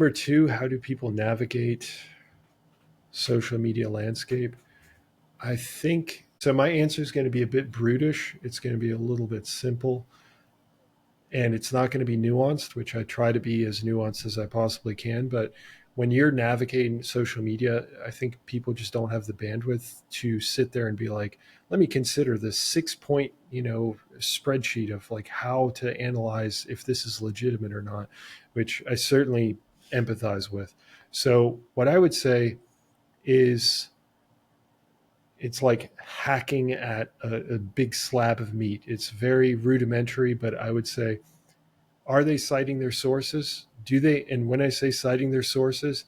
Number two, how do people navigate social media landscape? I think so. My answer is going to be a bit brutish. It's going to be a little bit simple, and it's not going to be nuanced, which I try to be as nuanced as I possibly can. But when you're navigating social media, I think people just don't have the bandwidth to sit there and be like, let me consider this 6 point, spreadsheet of like how to analyze if this is legitimate or not, which I certainly empathize with. So what I would say is it's like hacking at a big slab of meat. It's very rudimentary, but I would say, are they citing their sources? Do they? And when I say citing their sources,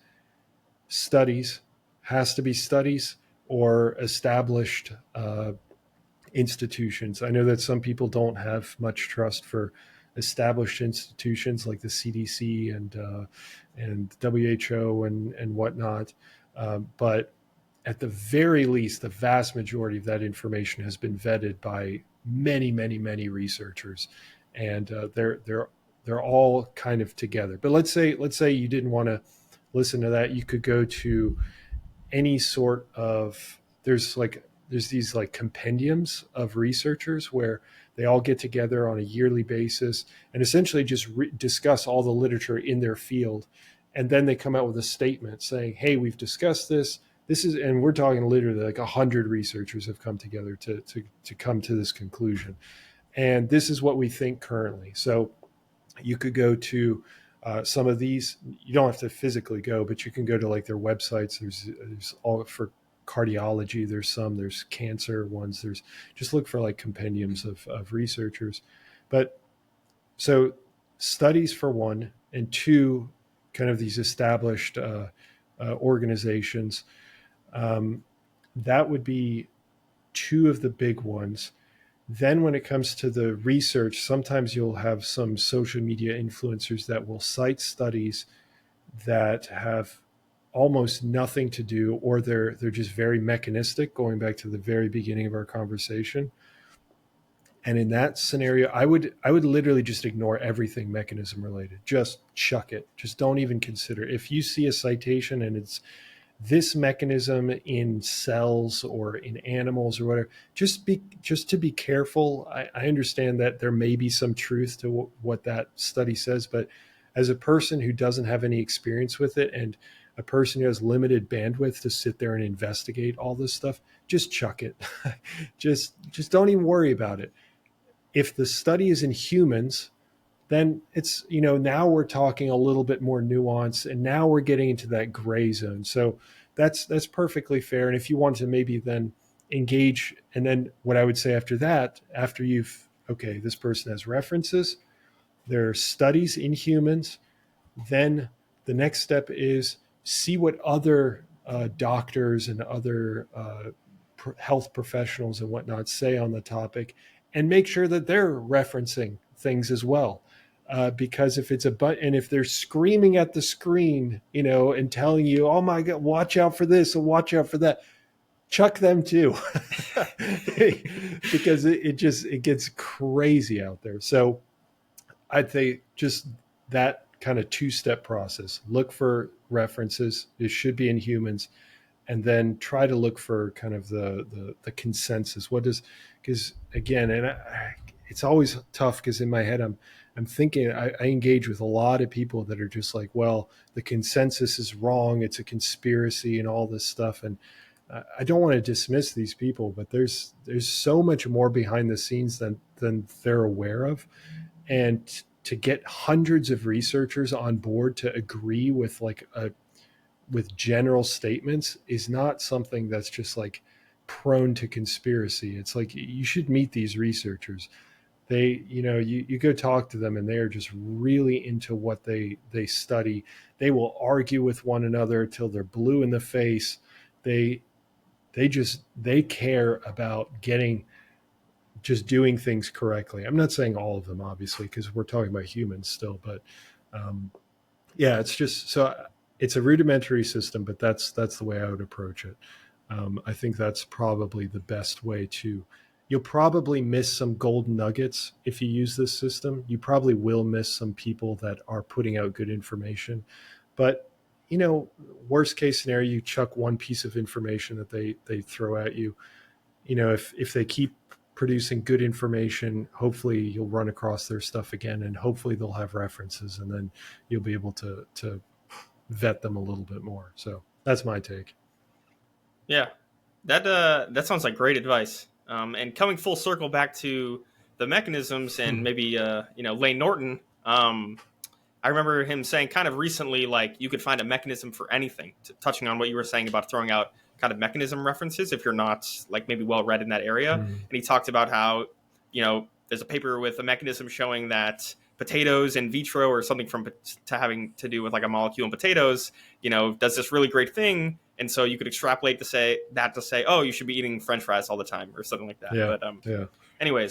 studies has to be studies or established institutions. I know that some people don't have much trust for established institutions like the CDC and WHO and whatnot, but at the very least, the vast majority of that information has been vetted by many, many, many researchers, and they're all kind of together. But let's say you didn't want to listen to that, you could go to any sort of there's these like compendiums of researchers where they all get together on a yearly basis and essentially just discuss all the literature in their field, and then they come out with a statement saying, hey, we've discussed this is, and we're talking literally like 100 researchers have come together to come to this conclusion, and this is what we think currently. So you could go to some of these. You don't have to physically go, but you can go to like their websites. There's all for cardiology. There's cancer ones. There's just look for like compendiums of researchers. But so studies for one, and two, kind of these established organizations. Um, that would be two of the big ones. Then, when it comes to the research, sometimes you'll have some social media influencers that will cite studies that have almost nothing to do, or they're just very mechanistic. Going back to the very beginning of our conversation, and in that scenario, I would literally just ignore everything mechanism related. Just chuck it. Just don't even consider. If you see a citation and it's this mechanism in cells or in animals or whatever, just to be careful. I understand that there may be some truth to what that study says, but as a person who doesn't have any experience with it, and a person who has limited bandwidth to sit there and investigate all this stuff, just chuck it. Just don't even worry about it. If the study is in humans, then it's, now we're talking a little bit more nuance, and now we're getting into that gray zone. So that's perfectly fair. And if you want to maybe then engage, and then what I would say after that, after you've, okay, this person has references, there are studies in humans, then the next step is see what other doctors and other health professionals and whatnot say on the topic, and make sure that they're referencing things as well. Because if it's and if they're screaming at the screen, and telling you, "Oh my God, watch out for this and watch out for that," chuck them too, because it gets crazy out there. So I'd say just that kind of two-step process. Look for references. It should be in humans, and then try to look for kind of the consensus. What does, because again, it's always tough because in my head I'm thinking, I engage with a lot of people that are just like, well, the consensus is wrong. It's a conspiracy and all this stuff. And I don't want to dismiss these people, but there's so much more behind the scenes than they're aware of. And to get hundreds of researchers on board to agree with with general statements is not something that's just like prone to conspiracy. It's like you should meet these researchers. You go talk to them, and they are just really into what they study. They will argue with one another till they're blue in the face. They they care about getting, just doing things correctly. I'm not saying all of them, obviously, because we're talking about humans still, but um, yeah, it's just so it's a rudimentary system, but that's the way I would approach it. I think that's probably the best way to. You'll probably miss some golden nuggets if you use this system. You probably will miss some people that are putting out good information, But worst case scenario, you chuck one piece of information that they throw at you. If they keep producing good information, hopefully you'll run across their stuff again, and hopefully they'll have references, and then you'll be able to vet them a little bit more. So that's my take. Yeah, that sounds like great advice. And coming full circle back to the mechanisms and maybe Lane Norton. I remember him saying kind of recently, like, you could find a mechanism for anything. Touching on what you were saying about throwing out kind of mechanism references if you're not like maybe well read in that area. And he talked about how there's a paper with a mechanism showing that potatoes in vitro or something having to do with like a molecule in potatoes, does this really great thing. And so you could extrapolate to say, oh, you should be eating French fries all the time or something like that. Yeah. But Yeah. anyways,